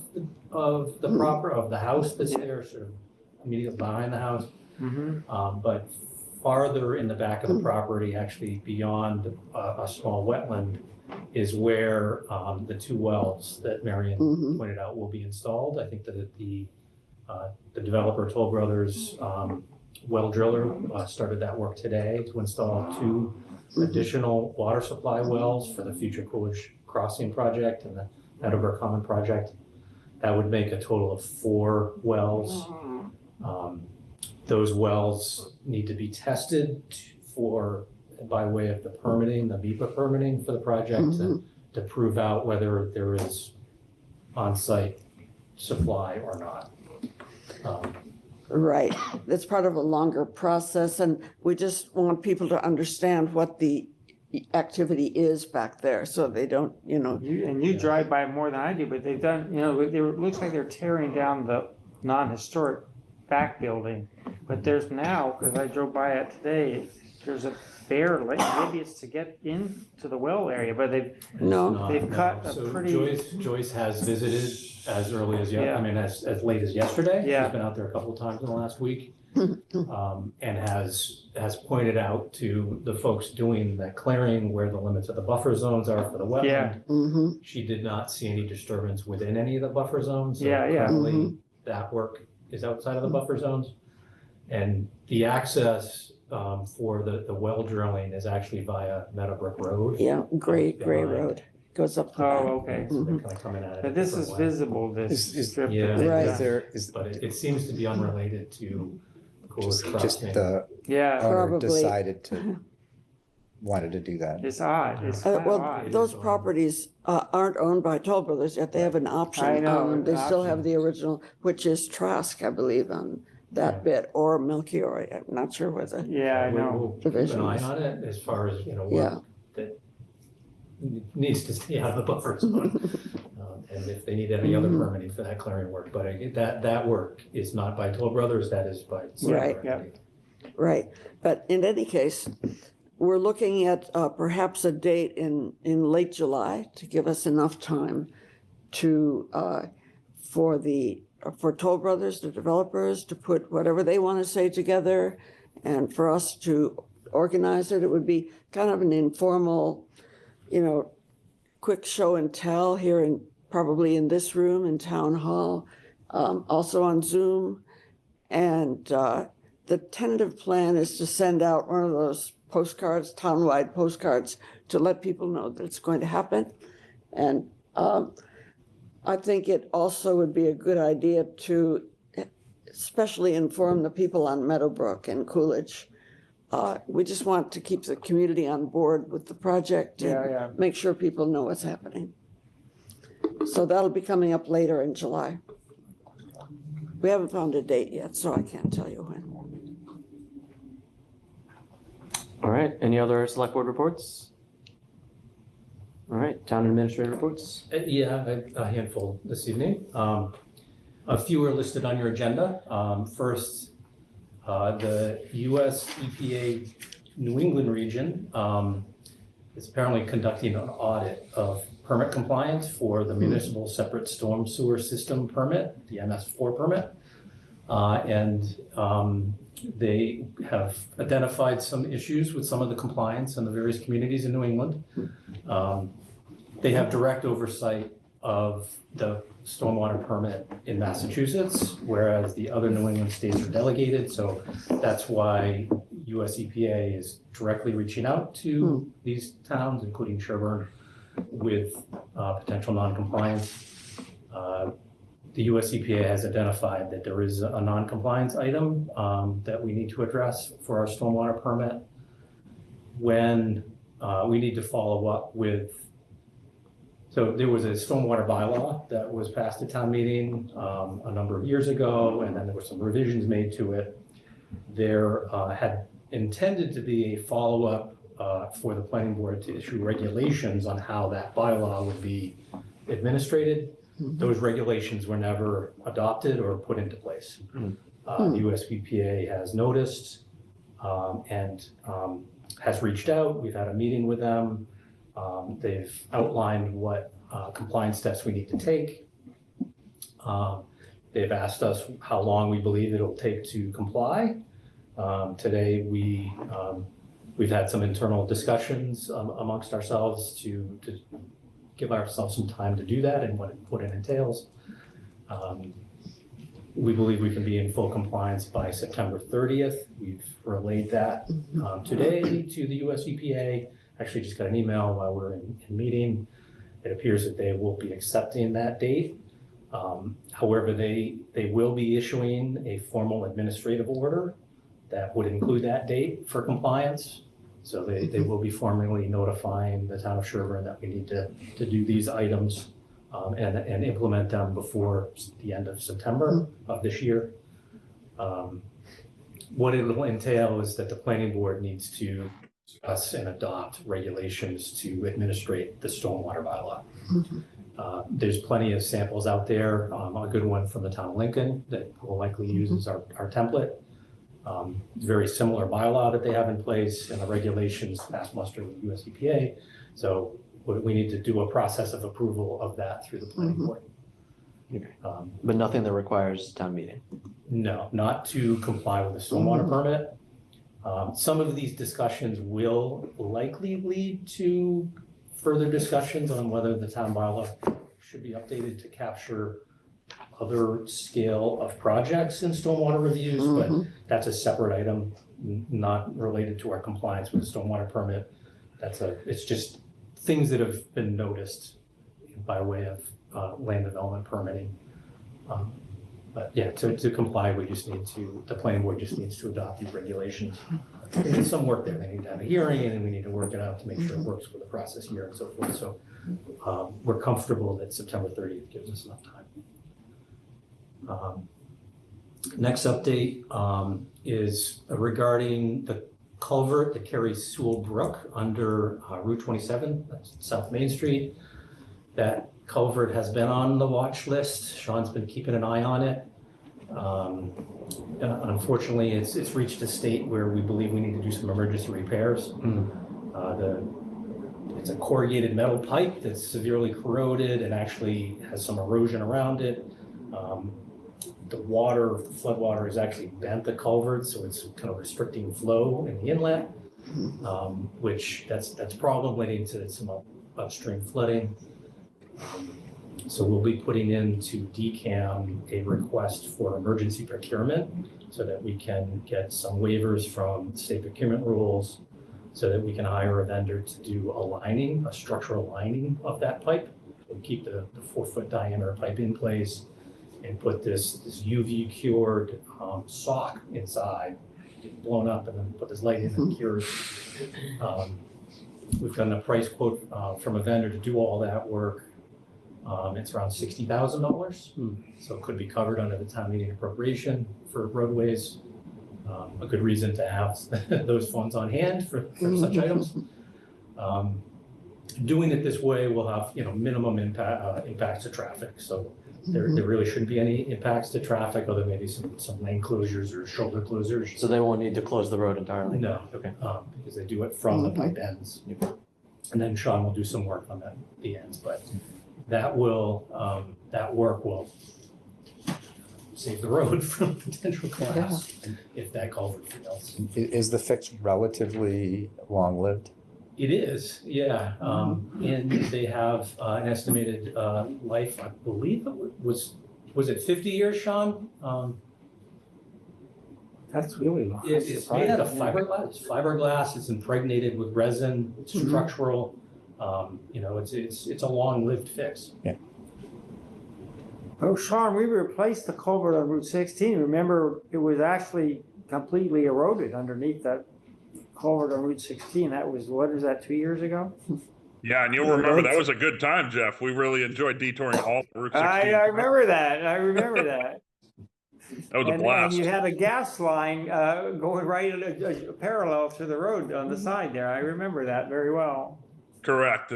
the house that's there, sort of immediately behind the house. Mm-hmm. But farther in the back of the property, actually beyond a small wetland, is where the two wells that Marion Mhm. pointed out will be installed. I think that the developer, Toll Brothers well driller, started that work today to install two additional water supply wells for the future Coolidge Crossing project and the Meadowbrook Common project. That would make a total of 4 wells. Those wells need to be tested by way of the permitting, the MEPA permitting for the project to prove out whether there is on-site supply or not. right. That's part of a longer process, and we just want people to understand what the activity is back there, so they don't, You drive by more than I do, but they've done, it looks like they're tearing down the non-historic back building. But there's now, because I drove by it today, there's a fair, maybe it's to get into the well area, but they've, No. they've cut a So pretty, Joyce has visited as early as, Yeah. I mean, as late as yesterday. Yeah. She's been out there a couple of times in the last week. And has pointed out to the folks doing that clearing where the limits of the buffer zones are for the Yeah. wetland. Mm-hmm. She did not see any disturbance within any of the buffer zones. So Yeah, yeah. currently, that work is outside of the buffer zones. And the access for the well drilling is actually via Meadowbrook Road. Yeah, Gray Behind. Road goes up the Oh, back. okay. So they're kind of coming at it. But a this different is way. visible, this Is- strip. Yeah. that they've Right. Is done. there, is But it seems to be unrelated to Coolidge just Crossing. the Yeah, owner Probably. decided to, wanted to do that? it's odd, it's kind of Well, odd. those properties aren't owned by Toll Brothers yet. They have an option I know, on them. They an still have option. the original, which is Trask, I believe, on that Yeah. bit, or Melchior. I'm not sure whether. Yeah, I know. We'll keep an eye Divisions. on it as far as, Yeah. work that needs to stay out of the buffer zone. And if they need any other Mhm. permitting for that clearing work, but that work is not by Toll Brothers, that is by. Right. Yeah. Right, but in any case, we're looking at perhaps a date in late July to give us enough time to, for Toll Brothers, the developers, to put whatever they want to say together, and for us to organize it. It would be kind of an informal, quick show and tell here in, probably in this room in Town Hall, also on Zoom. And the tentative plan is to send out one of those postcards, townwide postcards, to let people know that it's going to happen. And I think it also would be a good idea to especially inform the people on Meadowbrook and Coolidge. We just want to keep the community on board with the project Yeah, and yeah. make sure people know what's happening. So that'll be coming up later in July. We haven't found a date yet, so I can't tell you when. All right, any other select board reports? All right, town administrator reports? Yeah, a handful this evening. A few are listed on your agenda. First, the US EPA New England region is apparently conducting an audit of permit compliance for the municipal separate storm sewer system permit, the MS4 permit. They have identified some issues with some of the compliance in the various communities in New England. They have direct oversight of the stormwater permit in Massachusetts, whereas the other New England states are delegated. So that's why US EPA is directly reaching out to these towns, including Sherborn, with potential non-compliance. The US EPA has identified that there is a non-compliance item that we need to address for our stormwater permit. When we need to follow up with, so there was a stormwater bylaw that was passed at town meeting a number of years ago, and then there were some revisions made to it. There had intended to be a follow-up for the planning board to issue regulations on how that bylaw would be administrated. Those regulations were never adopted or put into place. The US EPA has noticed and has reached out. We've had a meeting with them. They've outlined what compliance steps we need to take. They've asked us how long we believe it'll take to comply. Today, we've had some internal discussions amongst ourselves to give ourselves some time to do that and what it entails. We believe we can be in full compliance by September 30th. We've relayed that today to the US EPA. Actually just got an email while we're in meeting. It appears that they will be accepting that date. However, they will be issuing a formal administrative order that would include that date for compliance. So they will be formally notifying the town of Sherborn that we need to do these items and implement them before the end of September of this year. What it will entail is that the planning board needs to discuss and adopt regulations to administrate the stormwater bylaw. There's plenty of samples out there. A good one from the town of Lincoln that we'll likely use as our template. Very similar bylaw that they have in place and the regulations passed muster with US EPA. So we need to do a process of approval of that through the planning board. But nothing that requires town meeting. No, not to comply with the stormwater permit. Some of these discussions will likely lead to further discussions on whether the town bylaw should be updated to capture other scale of projects in stormwater reviews, but that's a separate item, not related to our compliance with the stormwater permit. It's just things that have been noticed by way of land development permitting. But yeah, to comply, the planning board just needs to adopt these regulations. There's some work there. They need to have a hearing and then we need to work it out to make sure it works with the process here and so forth. So we're comfortable that September 30th gives us enough time. Next update is regarding the culvert that carries Sewell Brook under Route 27, that's South Main Street. That culvert has been on the watch list. Sean's been keeping an eye on it. Unfortunately, it's reached a state where we believe we need to do some emergency repairs. It's a corrugated metal pipe that's severely corroded and actually has some erosion around it. The flood water has actually bent the culvert, so it's kind of restricting flow in the inlet, which that's a problem leading to some upstream flooding. So we'll be putting into DCAM a request for emergency procurement so that we can get some waivers from state procurement rules so that we can hire a vendor to do a structural lining of that pipe and keep the 4-foot diameter pipe in place and put this UV cured sock inside, get blown up and then put this light in and cure. We've gotten a price quote from a vendor to do all that work. It's around $60,000, so it could be covered under the town meeting appropriation for roadways. A good reason to have those funds on hand for such items. Doing it this way will have minimum impacts to traffic. So there really shouldn't be any impacts to traffic, other than maybe some lane closures or shoulder closures. So they won't need to close the road entirely? No, Okay. Because they do it from the pipe ends. And then Sean will do some work on the ends, but that work will save the road from potential collapse if that culvert fails. Is the fix relatively long-lived? It is, yeah. And they have an estimated life, I believe it was it 50 years, Sean? That's really long. It's made out of fiberglass. It's fiberglass. It's impregnated with resin. It's structural. It's a long-lived fix. Yeah. Oh, Sean, we replaced the culvert on Route 16. Remember, it was actually completely eroded underneath that culvert on Route 16. That was, what is that, 2 years ago? Yeah, and you'll remember that was a good time, Jeff. We really enjoyed detouring all Route 16. I remember that. That was a And blast. you had a gas line going right parallel to the road on the side there. I remember that very well. Correct.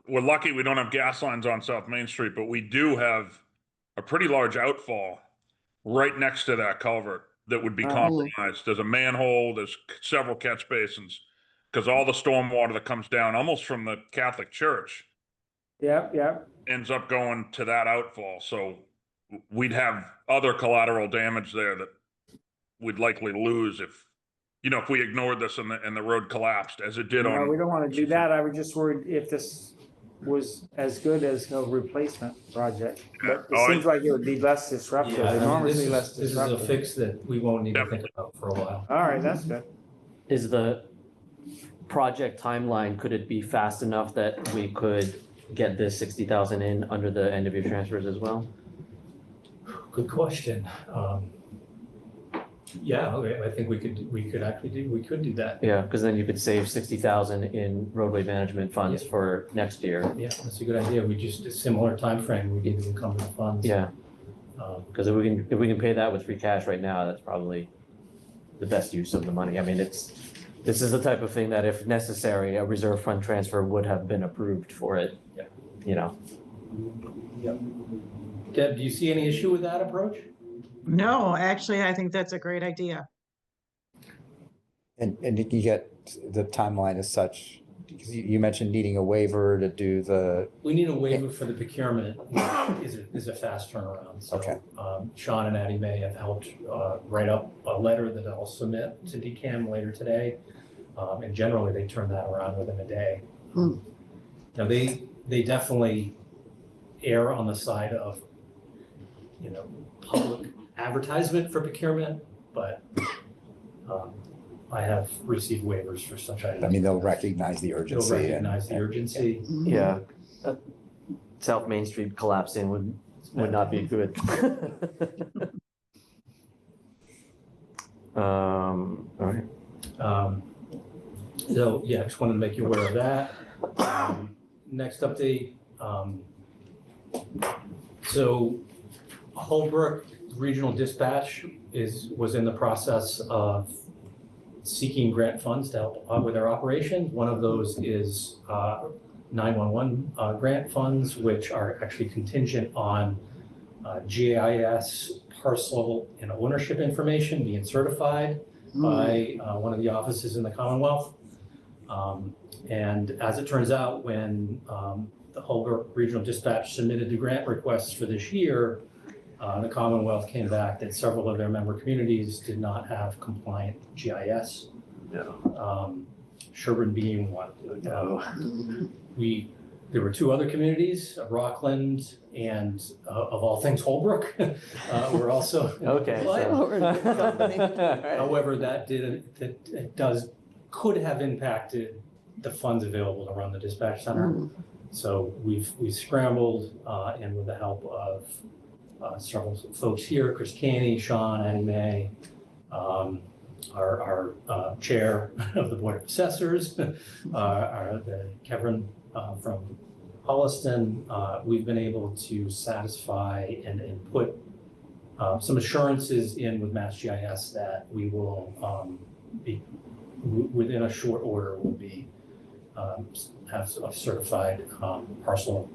We're lucky we don't have gas lines on South Main Street, but we do have a pretty large outfall right next to that culvert that would be compromised. There's a manhole, there's several catch basins, because all the storm water that comes down almost from the Catholic Church Yep. ends up going to that outfall. So we'd have other collateral damage there that we'd likely lose if we ignored this and the road collapsed as it did No, on. we don't want to do that. I was just worried if this was as good as a replacement project. But it seems like it would be less disruptive, enormously less This is disruptive. a fix that we won't need to think about for a while. All right, that's good. Is the project timeline, could it be fast enough that we could get this 60,000 in under the end of your transfers as well? Good question. Yeah, okay, I think we could do that. Yeah, because then you could save 60,000 in roadway management funds for next year. Yeah, that's a good idea. We just, a similar timeframe, we need to encumber the funds. Yeah, because if we can pay that with free cash right now, that's probably the best use of the money. I mean, this is the type of thing that if necessary, a reserve fund transfer would have been approved for it. Yeah. Deb, do you see any issue with that approach? No, actually, I think that's a great idea. And did you get the timeline as such, because you mentioned needing a waiver to do the, We need a waiver for the procurement, which is a fast turnaround. So, Okay. Sean and Addie May have helped write up a letter that I'll submit to DCAM later today. And generally, they turn that around within a day. Now, they definitely err on the side of, public advertisement for procurement, but I have received waivers for such items. I mean, they'll recognize the They'll urgency. recognize the urgency. Yeah. South Main Street collapsing would not be good. All right. So, yeah, just wanted to make you aware of that. Next update. So Holbrook Regional Dispatch was in the process of seeking grant funds to help with their operations. One of those is 911 grant funds, which are actually contingent on GIS parcel and ownership information being certified by one of the offices in the Commonwealth. And as it turns out, when the Holbrook Regional Dispatch submitted the grant requests for this year, the Commonwealth came back that several of their member communities did not have compliant GIS. Sherborn being one. There were two other communities, Rockland and of all things Holbrook, were also Okay. compliant. However, could have impacted the funds available to run the dispatch center. So we scrambled, and with the help of several folks here, Chris Canny, Sean, Annie May, our chair of the Board of Assessors, Kevin from Holliston, we've been able to satisfy and put some assurances in with MassGIS that we will be within a short order will be have a certified parcel.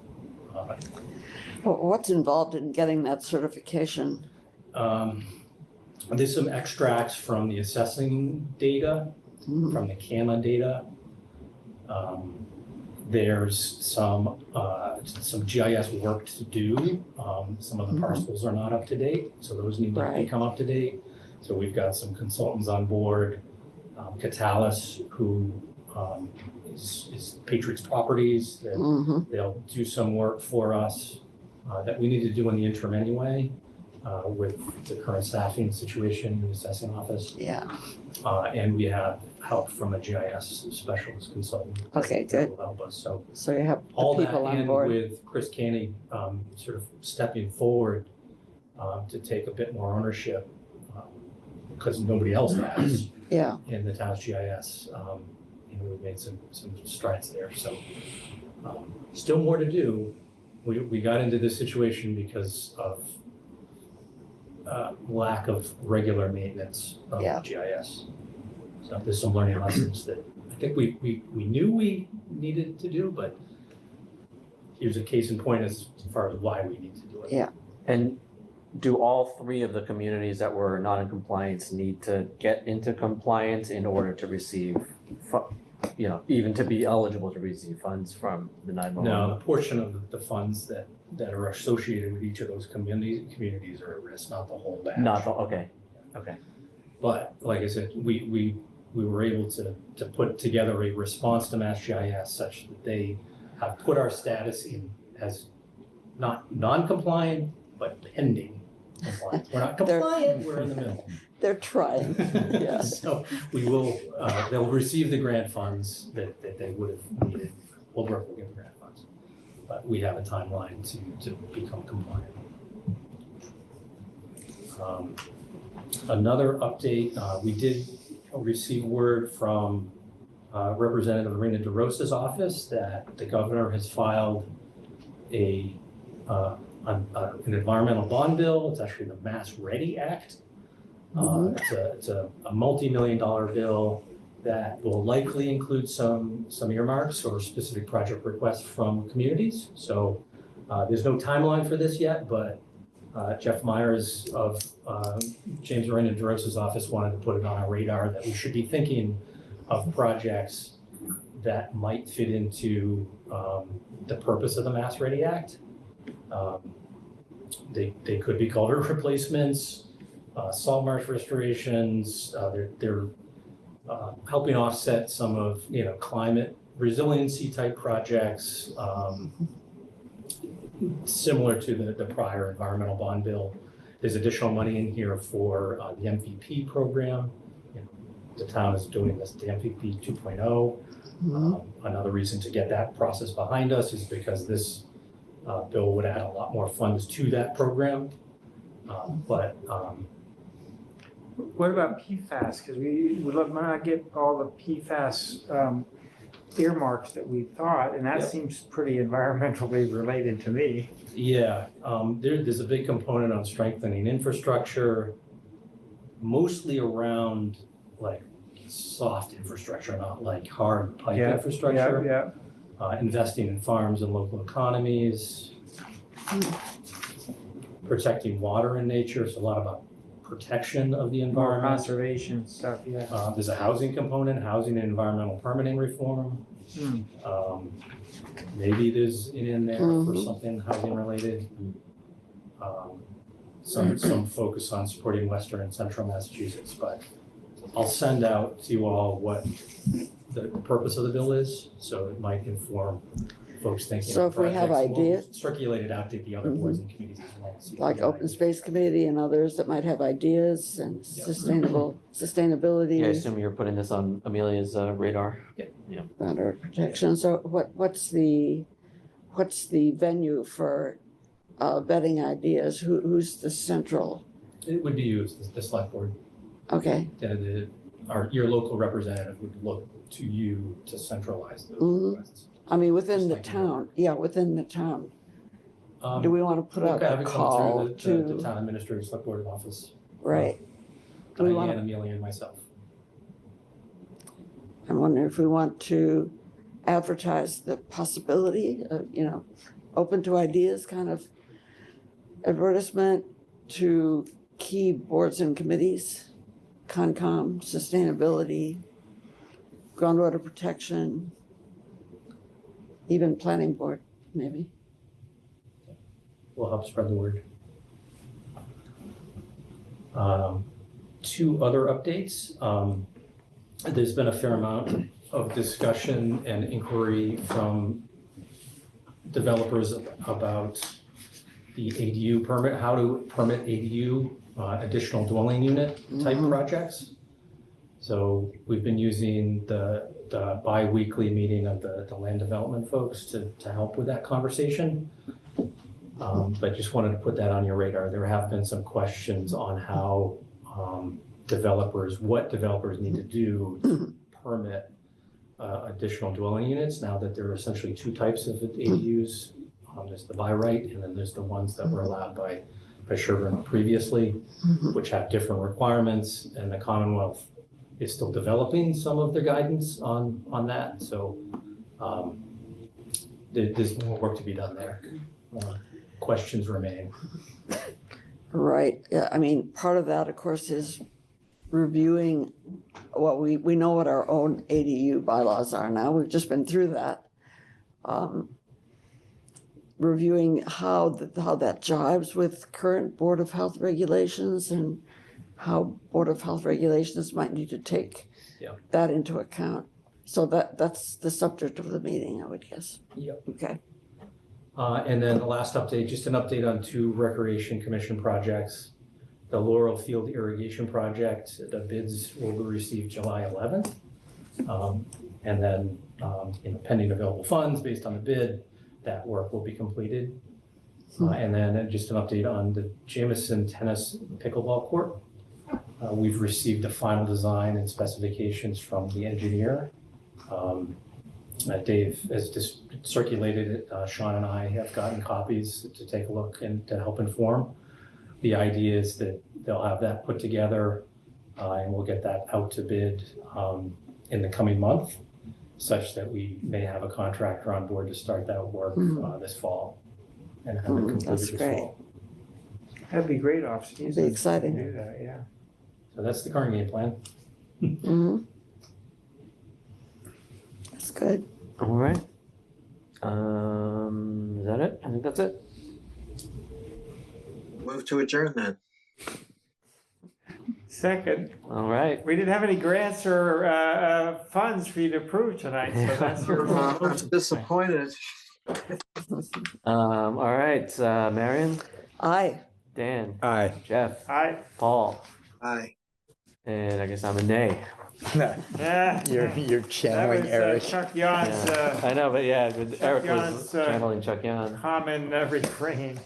What's involved in getting that certification? There's some extracts from the assessing data, from the CAMA data. There's some GIS work to do. Some of the parcels are not up to date, so those need to become up to date. So we've got some consultants on board, Catalyst, who is Patriots Properties. They'll do some work for us that we need to do in the interim anyway, with the current staffing situation in the assessing office. Yeah. And we have help from a GIS specialist consultant. Okay, that good. will help us. So So you have all the that people on in board. with Chris Canny sort of stepping forward to take a bit more ownership, because nobody else has Yeah. in the town's GIS. We've made some strides there. So still more to do. We got into this situation because of lack of regular maintenance of GIS. So there's some learning lessons that I think we knew we needed to do, but here's a case in point as far as why we need to do it. Yeah. And do all three of the communities that were not in compliance need to get into compliance in order to receive, even to be eligible to receive funds from the 911? No, the portion of the funds that are associated with each of those communities are at risk, not the whole batch. Okay. But like I said, we were able to put together a response to MassGIS such that they have put our status in as not non-compliant, but pending compliance. We're not compliant, we're in the middle. They're trying, yes. So we will, they'll receive the grant funds that they would have needed. Holbrook will get grant funds, but we have a timeline to become compliant. Another update, we did receive word from Representative Marina DeRosa's office that the governor has filed an environmental bond bill. It's actually the Mass Ready Act. It's a multi-million-dollar bill that will likely include some earmarks or specific project requests from communities. So there's no timeline for this yet, but Jeff Myers of James Ryan and DeRosa's office wanted to put it on our radar that we should be thinking of projects that might fit into the purpose of the Mass Ready Act. They could be culvert replacements, salt marsh restorations. They're helping offset some of climate resiliency type projects. Similar to the prior environmental bond bill. There's additional money in here for the MVP program. The town is doing this, the MVP 2.0. Another reason to get that process behind us is because this bill would add a lot more funds to that program. What about PFAS? Because we might not get all the PFAS earmarks that we thought, and that seems pretty environmentally related to me. Yeah, there's a big component on strengthening infrastructure, mostly around like soft infrastructure, not like hard pipe infrastructure. Investing in farms and local economies, protecting water and nature. So a lot about protection of the environment. More conservation stuff, There's a housing component, housing and environmental permitting reform. Maybe there's in there for something housing related. Some focus on supporting Western and Central Massachusetts, but I'll send out to you all what the purpose of the bill is, so it might inform folks thinking. So if we have ideas, we'll circulate it out to the other boards and committees as well. like Open Space Committee and others that might have ideas and sustainability. Yeah, I assume you're putting this on Amelia's radar. Better protection. So what's the venue for vetting ideas? Who's the central? It would be used, the select board. Okay. Your local representative would look to you to centralize those requests. I mean, within Just the like town. Yeah, within the town. Do we want to put out have a it come call through the to? town administrator select board office? Right. Do we Diane, want? Amelia, and myself. I'm wondering if we want to advertise the possibility of, open to ideas kind of advertisement to key boards and committees, Concom, sustainability, groundwater protection, even planning board, maybe. Will help spread the word. Two other updates. There's been a fair amount of discussion and inquiry from developers about the ADU permit, how to permit ADU additional dwelling unit type projects. So we've been using the bi-weekly meeting of the land development folks to help with that conversation. But just wanted to put that on your radar. There have been some questions on how what developers need to do to permit additional dwelling units now that there are essentially two types of ADUs. There's the by right, and then there's the ones that were allowed by Sherborn previously, which have different requirements, and the Commonwealth is still developing some of the guidance on that. So there's more work to be done there. Questions remain. Right. Yeah. I mean, part of that, of course, is reviewing what we know what our own ADU bylaws are now. We've just been through that. Reviewing how that jives with current Board of Health regulations and how Board of Health regulations might need to take that into account. So that's the subject of the meeting, I would guess. Yep. Okay. And then the last update, just an update on two Recreation Commission projects. The Laurel Field Irrigation Project, the bids will be received July 11th. And then pending available funds based on the bid, that work will be completed. And then just an update on the Jamison Tennis Pickleball Court. We've received the final design and specifications from the engineer. Dave has just circulated it. Sean and I have gotten copies to take a look and to help inform. The idea is that they'll have that put together and we'll get that out to bid in the coming month, such that we may have a contractor on board to start that work this fall and have it completed this fall. That'd be great off season. It'd be exciting. to Do that, yeah. So that's the current game plan. Mhm. That's good. All right. Is that it? I think that's it. Move to adjourn then. Second, All right. we didn't have any grants or funds for you to approve tonight, so that's your. I'm disappointed. All right, Marion, Aye. Dan, Aye. Jeff, Aye. Paul, Aye. and I guess I'm a nay. Yeah. You're That channeling was Eric. Chuck Yon's Yeah. I know, but yeah, Eric was John's, channeling Chuck Yon. common refrain.